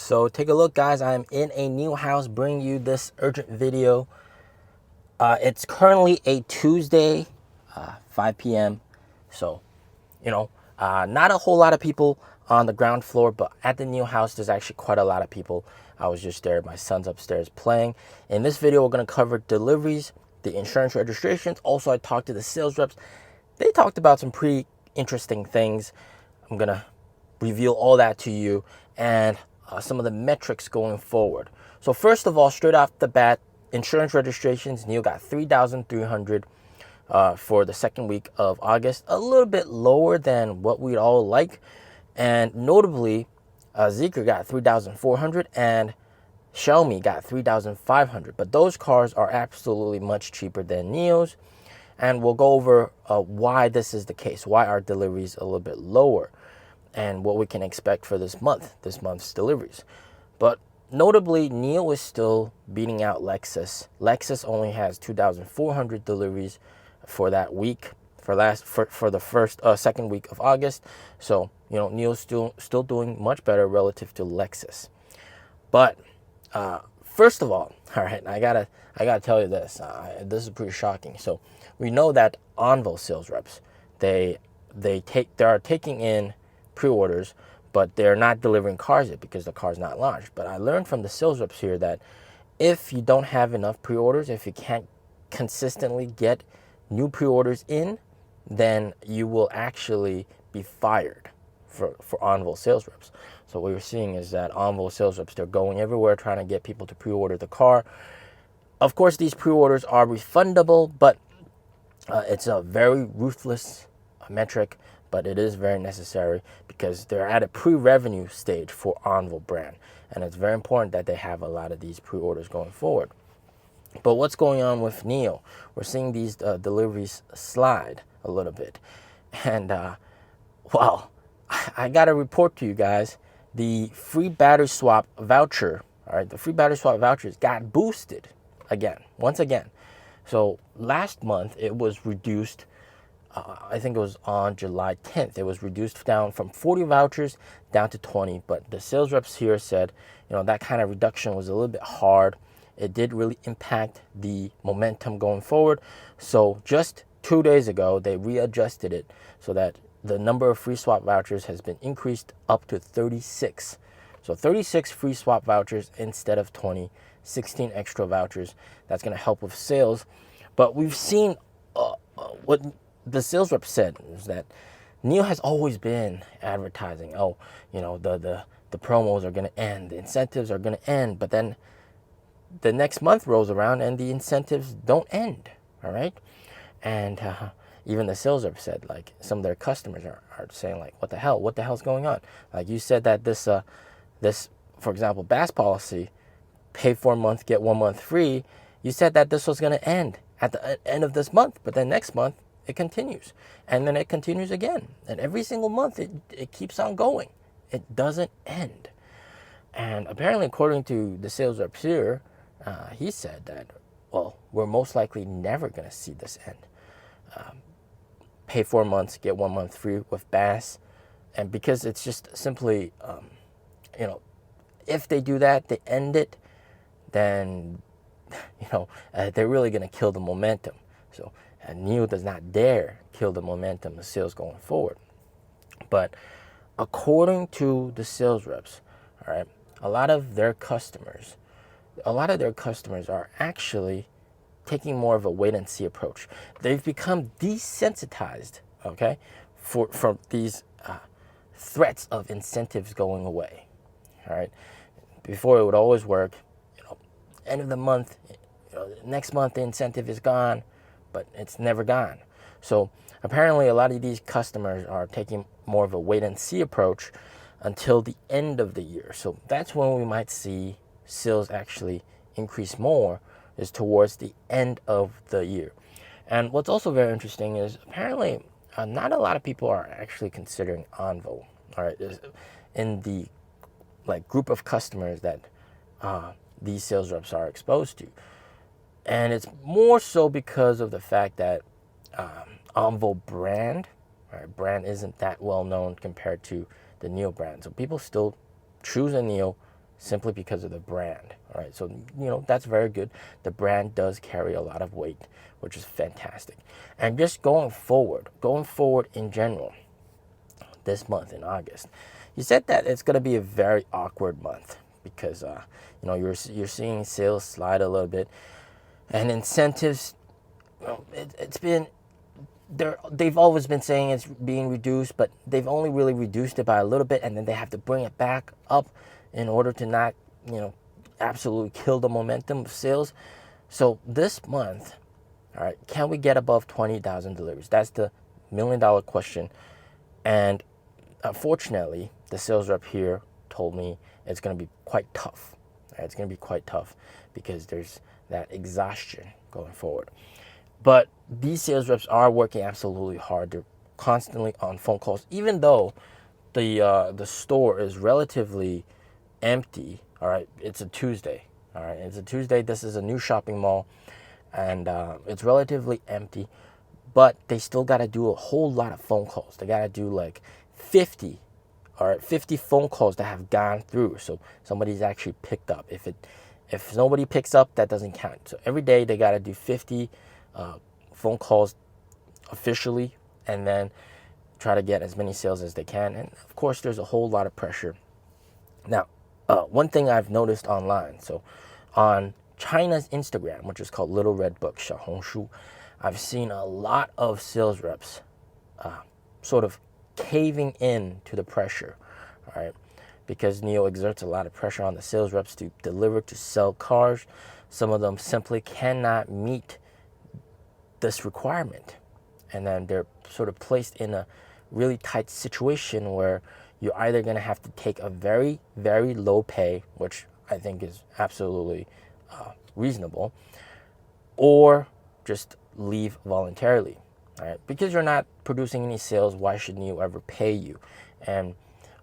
So take a look, guys. I'm in a new house bringing you this urgent video. It's currently a Tuesday, 5 p.m. So, not a whole lot of people on the ground floor, but at the new house, there's actually quite a lot of people. I was just there. My son's upstairs playing. In this video, we're going to cover deliveries, the insurance registrations. Also, I talked to the sales reps. They talked about some pretty interesting things. I'm going to reveal all that to you and some of the metrics going forward. So first of all, straight off the bat, insurance registrations, NIO got 3,300 for the second week of August, a little bit lower than what we'd all like. And notably, Zeekr got 3,400 and Xiaomi got 3,500. But those cars are absolutely much cheaper than NIO's. And we'll go over why this is the case, why our deliveries a little bit lower, and what we can expect for this month's deliveries. But notably, NIO is still beating out Lexus. Lexus only has 2,400 deliveries for that week, for the second week of August. So, NIO's still doing much better relative to Lexus. But first of all right, I gotta tell you this. This is pretty shocking. So we know that Onvo sales reps, they are taking in pre-orders, but they're not delivering cars yet because the car's not launched. But I learned from the sales reps here that if you don't have enough pre-orders, if you can't consistently get new pre-orders in, then you will actually be fired for Onvo sales reps. So what we're seeing is that Onvo sales reps, they're going everywhere trying to get people to pre-order the car. Of course, these pre-orders are refundable, but it's a very ruthless metric, but it is very necessary because they're at a pre-revenue stage for Onvo brand. And it's very important that they have a lot of these pre-orders going forward. But what's going on with NIO? We're seeing these deliveries slide a little bit. And, well, I got to report to you guys, the free battery swap voucher, all right, the free battery swap vouchers got boosted once again. So last month it was reduced, I think it was on July 10th. It was reduced down from 40 vouchers down to 20. But the sales reps here said, that kind of reduction was a little bit hard. It did really impact the momentum going forward. So just 2 days ago, they readjusted it so that the number of free swap vouchers has been increased up to 36. So 36 free swap vouchers instead of 20, 16 extra vouchers. That's going to help with sales. But we've seen what the sales rep said is that NIO has always been advertising, the promos are going to end, the incentives are going to end, but then the next month rolls around and the incentives don't end, all right? And even the sales rep said, like, some of their customers are saying, like, what the hell's going on? Like, you said that this, for example, BAS policy, pay for a month, get 1 month free, you said that this was going to end at the end of this month, but then next month it continues, and then it continues again, and every single month it keeps on going. It doesn't end. And apparently, according to the sales rep here, he said that, well, we're most likely never going to see this end. Pay 4 months, get 1 month free with BAS, and because it's just simply, if they do that, they end it, then they're really going to kill the momentum. So NIO does not dare kill the momentum of sales going forward. But according to the sales reps, all right, a lot of their customers are actually taking more of a wait and see approach. They've become desensitized, okay, from these threats of incentives going away. All right, before it would always work. End of the month, next month the incentive is gone, but it's never gone. So apparently a lot of these customers are taking more of a wait and see approach until the end of the year. So that's when we might see sales actually increase more, is towards the end of the year. And what's also very interesting is apparently not a lot of people are actually considering Onvo, all right, in the group of customers that these sales reps are exposed to. And it's more so because of the fact that Onvo brand isn't that well known compared to the NIO brand. So people still choose a NIO simply because of the brand. All right, so that's very good. The brand does carry a lot of weight, which is fantastic. And just going forward in general, this month in August, you said that it's going to be a very awkward month because you're seeing sales slide a little bit, and incentives. It's been they've always been saying it's being reduced, but they've only really reduced it by a little bit, and then they have to bring it back up in order to not absolutely kill the momentum of sales. So this month, all right, can we get above 20,000 deliveries? That's the $1 million question. And unfortunately, the sales rep here told me it's going to be quite tough. Right? It's going to be quite tough because there's that exhaustion going forward. But these sales reps are working absolutely hard. They're constantly on phone calls, even though the store is relatively empty. All right, it's a Tuesday. All right, it's a Tuesday. This is a new shopping mall, and it's relatively empty. But they still got to do a whole lot of phone calls. They got to do like 50 phone calls that have gone through. So somebody's actually picked up. If nobody picks up, that doesn't count. So every day they got to do 50 phone calls officially, and then try to get as many sales as they can. And of course, there's a whole lot of pressure. Now, one thing I've noticed online, so on China's Instagram, which is called Little Red Book, 小红书, I've seen a lot of sales reps sort of caving in to the pressure, all right? Because NIO exerts a lot of pressure on the sales reps to deliver, to sell cars. Some of them simply cannot meet this requirement. And then they're sort of placed in a really tight situation where you're either going to have to take a very, very low pay, which I think is absolutely reasonable, or just leave voluntarily. All right? Because you're not producing any sales, why should NIO ever pay you? And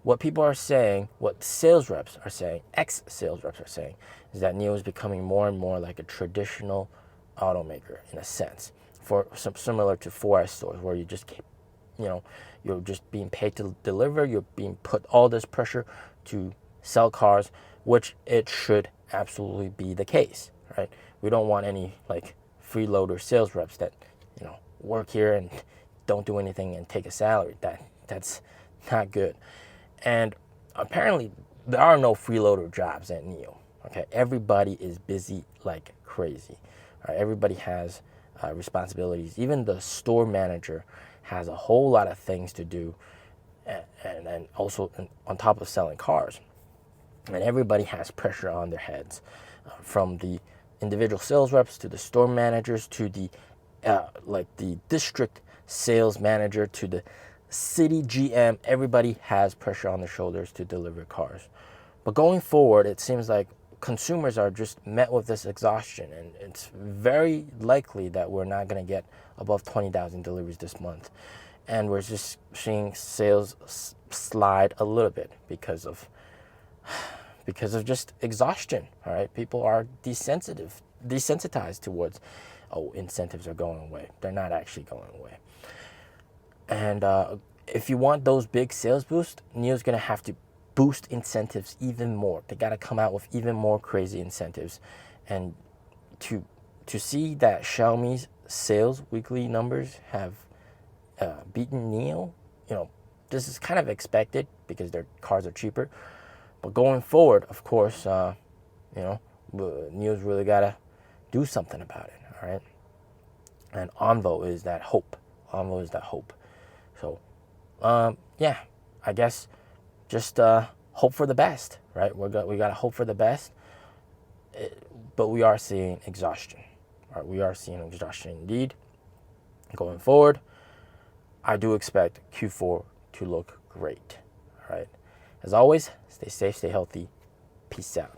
what people are saying, what sales reps are saying, ex-sales reps are saying, is that NIO is becoming more and more like a traditional automaker in a sense, for some similar to 4S stores, where you just you're just being paid to deliver. You're being put all this pressure to sell cars, which it should absolutely be the case, right? We don't want any like freeloader sales reps that work here and don't do anything and take a salary. That's not good. And apparently there are no freeloader jobs at NIO. Okay, everybody is busy like crazy. Right? Everybody has responsibilities. Even the store manager has a whole lot of things to do, and also on top of selling cars. And everybody has pressure on their heads, from the individual sales reps to the store managers to the the district sales manager to the city GM. Everybody has pressure on their shoulders to deliver cars. But going forward, it seems like consumers are just met with this exhaustion, and it's very likely that we're not going to get above 20,000 deliveries this month. And we're just seeing sales slide a little bit because of just exhaustion. All right, people are desensitized towards, incentives are going away. They're not actually going away. And if you want those big sales boosts, NIO's going to have to boost incentives even more. They got to come out with even more crazy incentives. And to see that Xiaomi's sales weekly numbers have beaten NIO, this is kind of expected because their cars are cheaper. But going forward, of course, NIO's really got to do something about it, all right? And Onvo is that hope. Onvo is that hope. So, I guess just hope for the best, right? We got to hope for the best, but we are seeing exhaustion. Right? We are seeing exhaustion indeed. Going forward, I do expect Q4 to look great. All right. As always, stay safe, stay healthy. Peace out.